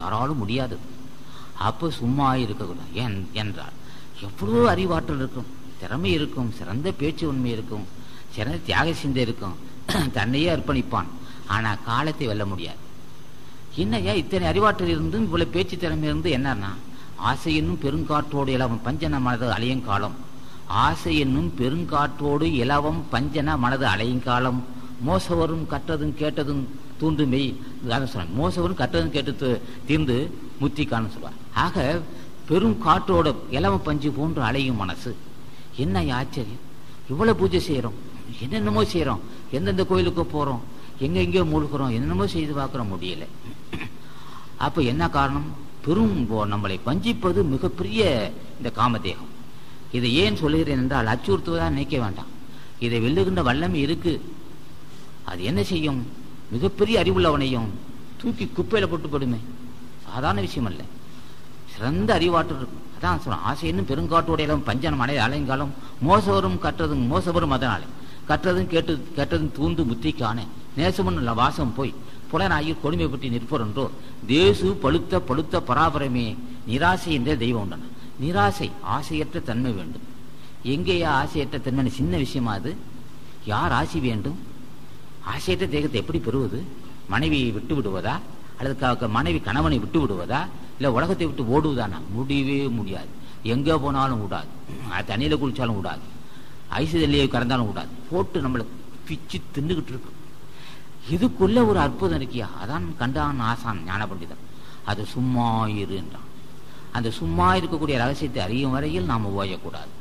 யாராலும் முடியாது. அப்போ சும்மா இருக்கக்கூடாது. ஏன் என்றால் எவ்வளோ அறிவாற்றல் இருக்கும், திறமை இருக்கும், சிறந்த பேச்சு உண்மை இருக்கும், சிறந்த தியாக சிந்தை இருக்கும், தன்னையே அர்ப்பணிப்பான். ஆனால் காலத்தை வெல்ல முடியாது. என்னையா இத்தனை அறிவாற்றல் இருந்தும் இவ்வளவு பேச்சு திறமை இருந்து என்னன்னா, ஆசை என்னும் பெருங்காற்றோடு இலவம் பஞ்சன மனது அலையங்காலம், ஆசை என்னும் பெருங்காற்றோடு இலவம் பஞ்சன மனது அலையங்காலம், மோசவரும் கற்றதும் கேட்டதும் தூண்டுமை சொல்ல, மோசவரும் கற்றதும் கேட்டு தீர்ந்து முத்திக்கான்னு சொல்லுவார். ஆக பெரும் காற்றோட இலவ பஞ்சு போன்று அலையும் மனசு. என்ன ஆச்சரியம், இவ்வளவு பூஜை செய்யறோம், என்னென்னமோ செய்யறோம், எந்தெந்த கோயிலுக்கு போறோம், எங்கெங்கயோ மூழ்கிறோம், என்னென்னமோ செய்து பார்க்கிறோம், முடியல. அப்ப என்ன காரணம்? பெரும் நம்மளை பஞ்சிப்பது மிகப்பெரிய இந்த காமதேகம். இதை ஏன் சொல்லுகிறேன் என்றால் அச்சுறுத்துவதான் நினைக்க வேண்டாம். இதை வெல்லுகின்ற வல்லமை இருக்கு. அது என்ன செய்யும்? மிகப்பெரிய அறிவுள்ளவனையும் தூக்கி குப்பையில போட்டு போடுமே. சாதாரண விஷயம் அல்ல, சிறந்த அறிவாற்றல் இருக்கும். அதான் சொல்றேன், ஆசை என்னும் பெருங்காற்றோட பஞ்சனம் அலை அலைங்காலம், மோசவரும் கற்றதும் மோசவரும் அதனாலே கற்றதும் கேட்டதும் தூண்டு முத்திக்கான நேசமுன் வாசம் போய் புலனாகி கொடுமை பற்றி நிற்பர் என்றோ தேசு பழுத்த பழுத்த பராபரமே நிராசை என்ற தெய்வம் உண்டான. நிராசை, ஆசையற்ற தன்மை வேண்டும். எங்கேயா ஆசையற்ற தன்மை? சின்ன விஷயமா அது? யார் ஆசை வேண்டும்? ஆசையற்ற தேகத்தை எப்படி பெறுவது? மனைவியை விட்டு விடுவதா, அல்லது மனைவி கணவனை விட்டு விடுவதா, இல்லை உலகத்தை விட்டு ஓடுவதானா? முடியவே முடியாது. எங்கே போனாலும் விடாது, தண்ணியில் குளிச்சாலும் விடாது, ஐசுதல்லையை கறந்தாலும் விடாது, போட்டு நம்மளை பிச்சு தின்னுகிட்டு இருக்கு. இதுக்குள்ள ஒரு அற்புதம் இருக்கியா? அதான் கண்டான் ஆசான் ஞான பண்டிதன். அது சும்மா இரு என்றான். அந்த சும்மா இருக்கக்கூடிய ரகசியத்தை அறியும் வரையில் நாம் ஓயக்கூடாது.